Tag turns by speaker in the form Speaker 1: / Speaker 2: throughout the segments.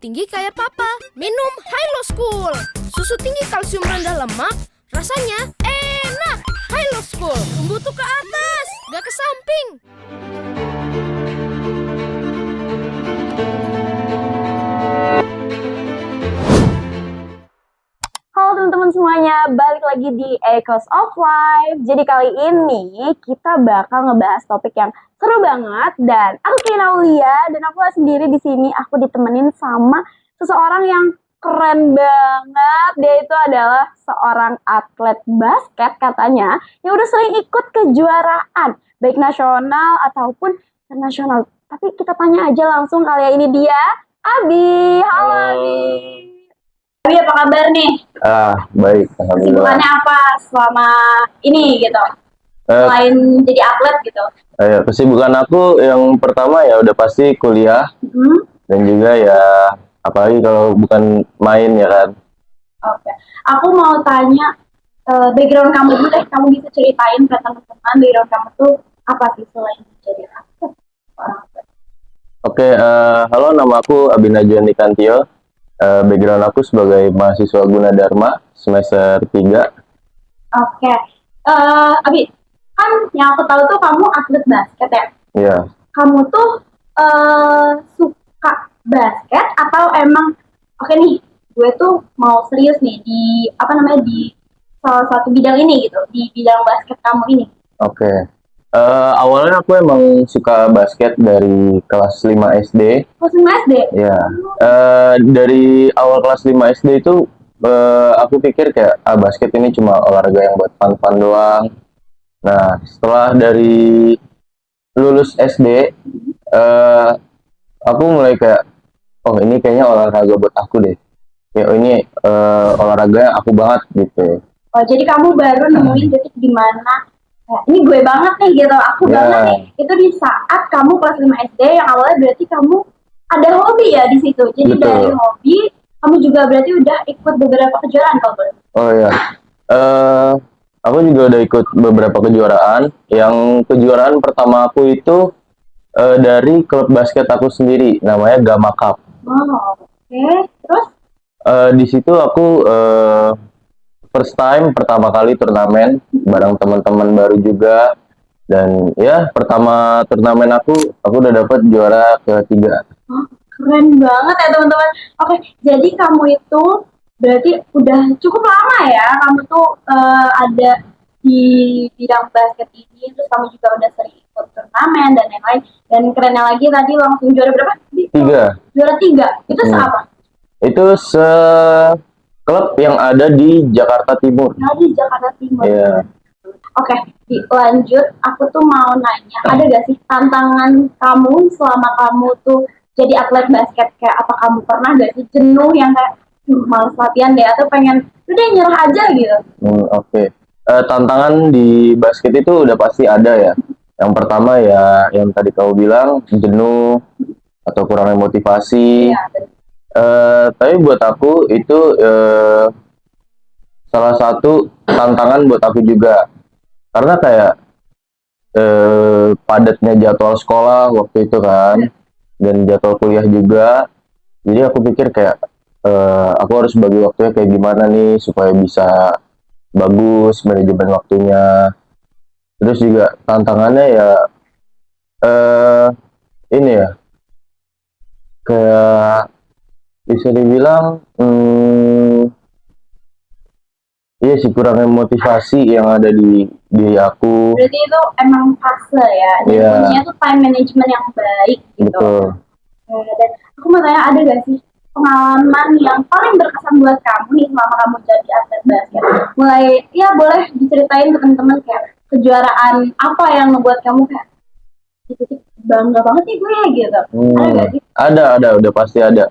Speaker 1: tinggi kayak papa. Minum Hilo School. Susu tinggi kalsium rendah lemak, rasanya enak. Hilo School, tumbuh tuh ke atas, gak ke samping.
Speaker 2: Halo teman-teman semuanya, balik lagi di Echoes of Life. Jadi kali ini kita bakal ngebahas topik yang seru banget dan aku Kina Aulia dan aku gak sendiri di sini. Aku ditemenin sama seseorang yang keren banget. Dia itu adalah seorang atlet basket katanya yang udah sering ikut kejuaraan baik nasional ataupun internasional. Tapi kita tanya aja langsung kali ini dia Abi. Halo Abi. Abi, apa kabar nih?
Speaker 3: Baik, alhamdulillah.
Speaker 2: Kesibukannya apa selama ini gitu? Selain jadi atlet gitu?
Speaker 3: Kesibukan aku yang pertama ya udah pasti kuliah. Dan juga ya apalagi kalau bukan main ya kan.
Speaker 2: Oke. Aku mau tanya background kamu dulu deh. Kamu bisa ceritain ke teman-teman background kamu tuh apa sih selain jadi atlet?
Speaker 3: Halo, nama aku Abi Najwa Nikantio. Background aku sebagai mahasiswa Gunadarma semester 3.
Speaker 2: Oke. Abi, kan yang aku tahu tuh kamu atlet basket ya?
Speaker 3: Iya.
Speaker 2: Kamu tuh suka basket atau emang oke nih, gue tuh mau serius nih di di salah satu bidang ini gitu, di bidang basket kamu ini?
Speaker 3: Awalnya aku emang suka basket dari kelas 5 SD.
Speaker 2: Kelas 5 SD?
Speaker 3: Ya. Dari awal kelas 5 SD itu aku pikir kayak basket ini cuma olahraga yang buat fun-fun doang. Nah, setelah dari lulus SD, aku mulai kayak, oh ini kayaknya olahraga buat aku deh. Ya ini olahraga yang aku banget gitu.
Speaker 2: Oh, jadi kamu baru nemuin titik di mana ini gue banget nih gitu, aku banget nih. Itu di saat kamu kelas 5 SD yang awalnya berarti kamu ada hobi ya di situ. Jadi
Speaker 3: Betul.
Speaker 2: Dari hobi kamu juga berarti udah ikut beberapa kejuaraan kalau boleh.
Speaker 3: Oh iya. Aku juga udah ikut beberapa kejuaraan. Yang kejuaraan pertama aku itu dari klub basket aku sendiri, namanya Gamma Cup.
Speaker 2: Oh, oke. Terus?
Speaker 3: Di situ aku first time pertama kali turnamen bareng teman-teman baru juga, dan ya pertama turnamen aku udah dapat juara ketiga.
Speaker 2: Oh, keren banget ya teman-teman. Oke, jadi kamu itu berarti udah cukup lama ya kamu tuh ada di bidang basket ini, terus kamu juga udah sering ikut turnamen dan lain-lain. Dan kerennya lagi tadi langsung juara berapa?
Speaker 3: 3.
Speaker 2: Juara 3. Itu apa?
Speaker 3: Itu klub yang ada di Jakarta Timur.
Speaker 2: Di Jakarta Timur.
Speaker 3: Iya.
Speaker 2: Oke, lanjut. Aku tuh mau nanya, ada gak sih tantangan kamu selama kamu tuh jadi atlet basket? Kayak apa kamu pernah gak sih jenuh yang kayak males latihan deh, atau pengen udah nyerah aja gitu?
Speaker 3: Tantangan di basket itu udah pasti ada ya. Yang pertama ya yang tadi kamu bilang, jenuh atau kurang motivasi.
Speaker 2: Iya,
Speaker 3: Tapi buat aku itu salah satu tantangan buat aku juga, karena kayak padatnya jadwal sekolah waktu itu kan, dan jadwal kuliah juga. Jadi aku pikir kayak aku harus bagi waktunya kayak gimana nih supaya bisa bagus manajemen waktunya. Terus juga tantangannya ya ini ya, kayak bisa dibilang iya sih, kurangnya motivasi yang ada di diri aku.
Speaker 2: berarti itu emang fase ya, dan
Speaker 3: Iya.
Speaker 2: kuncinya tuh time management yang baik gitu.
Speaker 3: Betul.
Speaker 2: Dan aku mau tanya, ada gak sih pengalaman yang paling berkesan buat kamu nih selama kamu jadi atlet basket? Mulai, ya boleh diceritain ke teman-teman kayak kejuaraan apa yang ngebuat kamu kayak titik bangga banget nih gue gitu. Ada gak sih?
Speaker 3: Ada, udah pasti ada.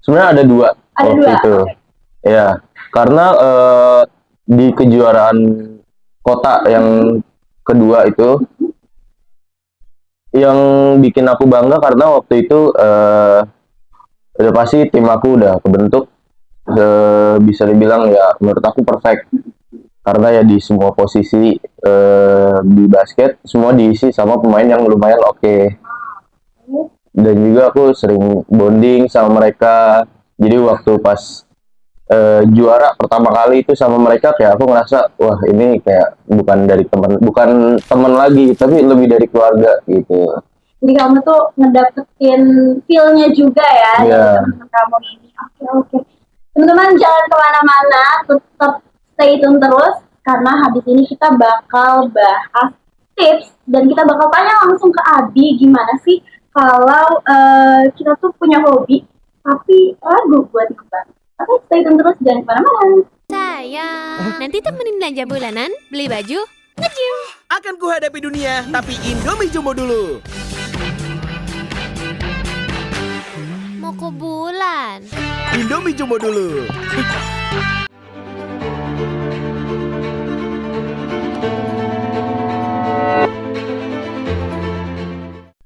Speaker 3: Sebenarnya ada 2
Speaker 2: Ada
Speaker 3: waktu
Speaker 2: 2,
Speaker 3: itu.
Speaker 2: okay.
Speaker 3: Ya, karena di kejuaraan kota yang kedua itu, yang bikin aku bangga karena waktu itu udah pasti tim aku udah kebentuk, bisa dibilang ya menurut aku perfect, karena ya di semua posisi di basket semua diisi sama pemain yang lumayan oke. dan juga aku sering bonding sama mereka. Jadi waktu pas juara pertama kali itu sama mereka, kayak aku ngerasa wah ini kayak bukan teman lagi, tapi lebih dari keluarga gitu.
Speaker 2: Jadi kamu tuh ngedapetin feel-nya juga ya
Speaker 3: Iya.
Speaker 2: dari teman-teman kamu ini. Oke. Teman-teman jangan kemana-mana, tetap stay tune terus karena habis ini kita bakal bahas tips dan kita bakal tanya langsung ke Abi gimana sih kalau kita tuh punya hobi tapi ragu buat nyoba. Oke, stay tune terus, jangan kemana-mana.
Speaker 4: Sayang, nanti temenin belanja bulanan, beli baju, nge-gym.
Speaker 5: Akan kuhadapi dunia, tapi Indomie Jumbo dulu.
Speaker 4: Mau ke bulan.
Speaker 5: Indomie Jumbo dulu.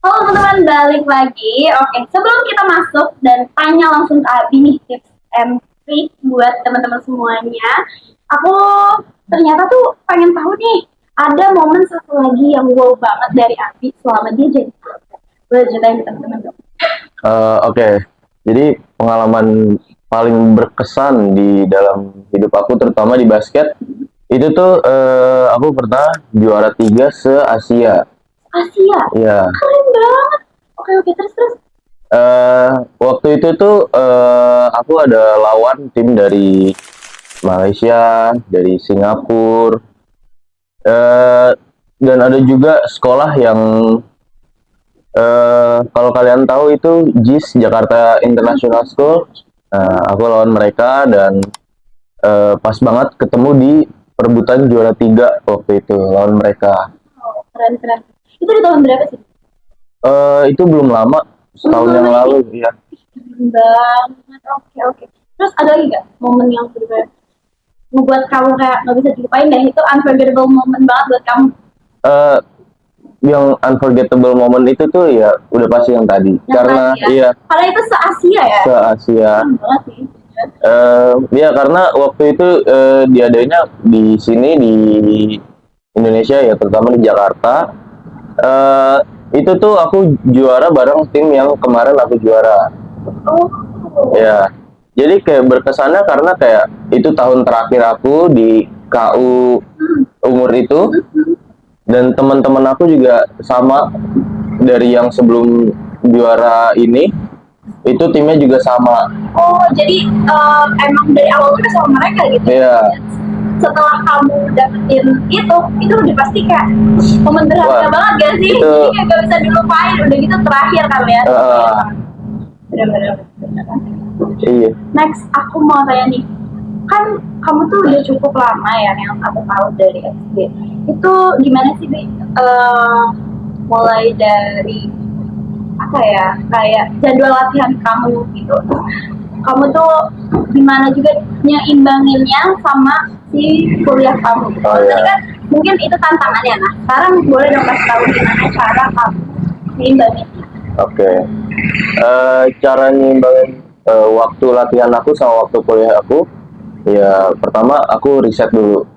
Speaker 2: Halo teman-teman, balik lagi. Oke, sebelum kita masuk dan tanya langsung ke Abi nih tips and trick buat teman-teman semuanya, aku ternyata tuh pengen tahu nih, ada momen satu lagi yang wow banget dari Abi selama dia jadi atlet. Boleh ceritain ke teman-teman dong?
Speaker 3: Oke, jadi pengalaman paling berkesan di dalam hidup aku, terutama di basket, itu tuh aku pernah juara 3 se-Asia.
Speaker 2: Asia,
Speaker 3: Ya,
Speaker 2: keren banget. Oke, terus.
Speaker 3: waktu itu tuh aku ada lawan tim dari Malaysia, dari Singapura, dan ada juga sekolah yang kalau kalian tahu itu JIS, Jakarta International School. Aku lawan mereka dan pas banget ketemu di perebutan juara 3 waktu itu lawan mereka.
Speaker 2: Oh, keren. Itu di tahun berapa sih?
Speaker 3: Itu belum lama, setahun yang lalu ya.
Speaker 2: Keren banget. Oke. Terus ada lagi gak momen yang bener-bener ngebuat kamu kayak nggak bisa dilupain ya? Itu unforgettable moment banget buat kamu.
Speaker 3: Yang unforgettable moment itu tuh ya udah pasti yang tadi, karena
Speaker 2: tadi
Speaker 3: iya
Speaker 2: Karena itu se-Asia ya?
Speaker 3: se-Asia.
Speaker 2: Keren banget sih.
Speaker 3: Ya karena waktu itu diadainnya di sini di Indonesia ya, terutama di Jakarta. Itu tuh aku juara bareng tim yang kemarin aku juara.
Speaker 2: Oh.
Speaker 3: Ya, jadi kayak berkesannya karena kayak itu tahun terakhir aku di KU umur itu, dan teman-teman aku juga sama dari yang sebelum juara ini, itu timnya juga sama.
Speaker 2: Oh, jadi emang dari awal udah sama mereka gitu.
Speaker 3: Iya.
Speaker 2: Setelah kamu dapetin itu udah pasti kayak momen berharga
Speaker 3: Wah,
Speaker 2: banget gak sih?
Speaker 3: itu-
Speaker 2: Jadi kayak gak bisa dilupain, udah gitu terakhir kan ya. Bener-bener.
Speaker 3: Iya.
Speaker 2: Next, aku mau tanya nih, kan kamu tuh udah cukup lama ya yang aku tahu dari SD. Itu gimana sih, Bi? Mulai dari apa ya, kayak jadwal latihan kamu gitu. Kamu tuh gimana juga nyeimbanginnya sama si kuliah kamu gitu.
Speaker 3: Oh, iya.
Speaker 2: Jadi kan mungkin itu tantangannya. Nah, sekarang boleh dong kasih tahu gimana cara kamu nyimbanginnya.
Speaker 3: Oke. Cara nyimbangin waktu latihan aku sama waktu kuliah aku, ya pertama aku riset dulu.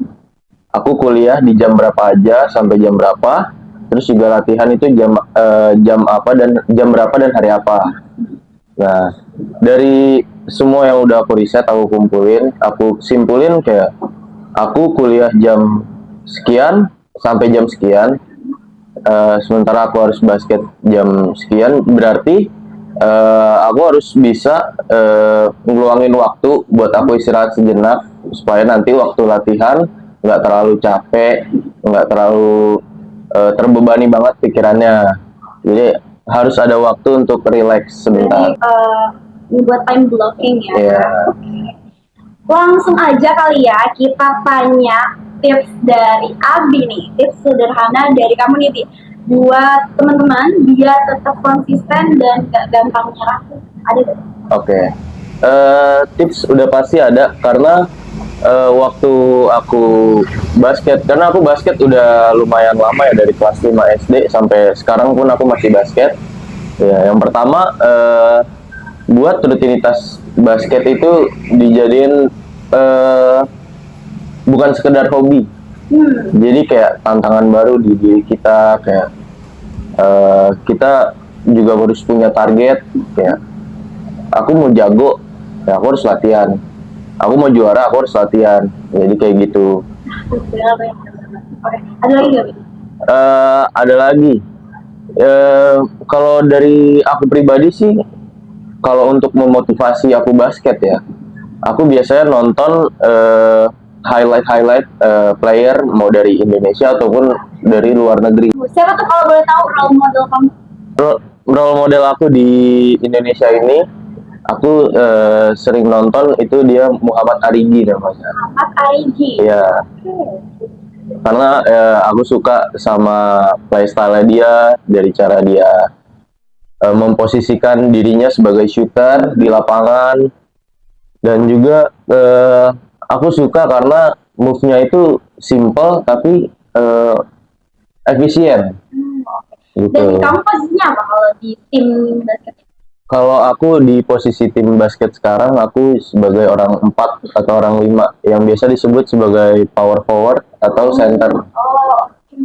Speaker 3: Aku kuliah di jam berapa aja sampai jam berapa, terus juga latihan itu jam apa dan jam berapa dan hari apa. Nah, dari semua yang udah aku riset, aku kumpulin, aku simpulin kayak aku kuliah jam sekian sampai jam sekian. Sementara aku harus basket jam sekian, berarti aku harus bisa ngeluangin waktu buat aku istirahat sejenak supaya nanti waktu latihan nggak terlalu capek, nggak terlalu terbebani banget pikirannya. Jadi harus ada waktu untuk relax sebentar.
Speaker 2: Jadi buat time blocking ya.
Speaker 3: Iya.
Speaker 2: Langsung aja kali ya kita tanya tips dari Abi nih, tips sederhana dari kamu nih, Bi, buat teman-teman biar tetap konsisten dan gak gampang nyerah. Ada gak?
Speaker 3: Oke. Tips udah pasti ada karena waktu aku basket, karena aku basket udah lumayan lama ya, dari kelas 5 SD sampai sekarang pun aku masih basket. Ya, yang pertama buat rutinitas basket itu dijadiin bukan sekedar hobi. Jadi kayak tantangan baru di diri kita, kayak kita juga harus punya target. Ya, aku mau jago, ya aku harus latihan. Aku mau juara, aku harus latihan. Jadi kayak gitu.
Speaker 2: Oke, ada lagi nggak, Bi?
Speaker 3: Ada lagi. Kalau dari aku pribadi sih, kalau untuk memotivasi aku basket ya, aku biasanya nonton highlight player mau dari Indonesia ataupun dari luar negeri.
Speaker 2: Siapa tuh kalau boleh tahu role model kamu?
Speaker 3: Role model aku di Indonesia ini, aku sering nonton itu dia Muhammad Arigi namanya.
Speaker 2: Ahmad Arigi.
Speaker 3: Ya, karena aku suka sama playstyle dia, dari cara dia memposisikan dirinya sebagai shooter di lapangan, dan juga aku suka karena move-nya itu simple tapi efisien. Gitu.
Speaker 2: Dan kamu posisinya apa kalau di tim basket?
Speaker 3: Kalau aku di posisi tim basket sekarang, aku sebagai orang 4 atau orang 5 yang biasa disebut sebagai power forward atau center.
Speaker 2: Oh, oke.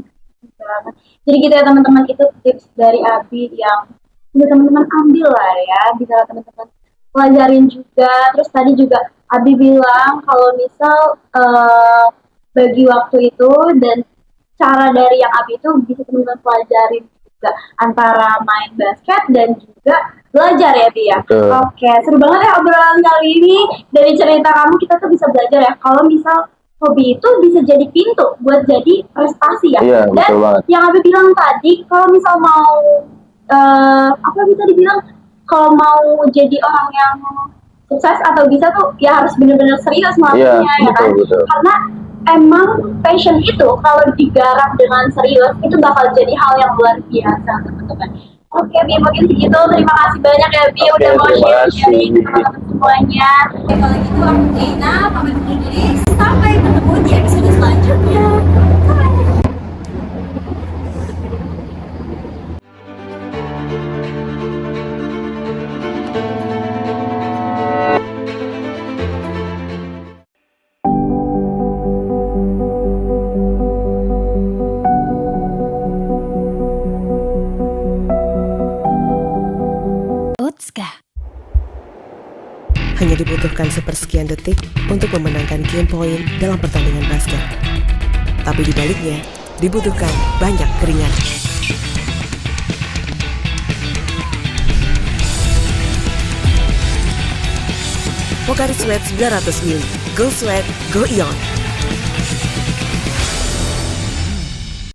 Speaker 2: Jadi gitu ya teman-teman, itu tips dari Abi yang bisa teman-teman ambil lah ya, bisa teman-teman pelajarin juga. Terus tadi juga Abi bilang kalau misal bagi waktu itu dan cara dari yang Abi itu bisa teman-teman pelajarin juga antara main basket dan juga belajar ya, Bi ya.
Speaker 3: Betul.
Speaker 2: Oke, seru banget ya obrolan kali ini. Dari cerita kamu kita tuh bisa belajar ya kalau misal hobi itu bisa jadi pintu buat jadi prestasi ya.
Speaker 3: Iya,
Speaker 2: Dan
Speaker 3: betul banget.
Speaker 2: yang Abi bilang tadi, kalau misal mau apa bisa dibilang, kalau mau jadi orang yang sukses atau bisa tuh ya harus benar-benar serius
Speaker 3: Iya,
Speaker 2: melakukannya ya kan.
Speaker 3: betul.
Speaker 2: Karena emang passion itu kalau digarap dengan serius itu bakal jadi hal yang luar biasa teman-teman. Oke, Bi, mungkin segitu. Terima kasih banyak ya, Bi,
Speaker 3: Oke,
Speaker 2: udah mau
Speaker 3: terima
Speaker 2: sharing
Speaker 3: kasih.
Speaker 2: teman-teman semuanya. Oke, kalau gitu aku Jaina pamit undur diri. Sampai ketemu di episode selanjutnya.
Speaker 4: Otska.
Speaker 6: Hanya dibutuhkan sepersekian detik untuk memenangkan game point dalam pertandingan basket. Tapi di baliknya, dibutuhkan banyak keringat. Pocari Sweat 900 ml. Go Sweat, Go Ion.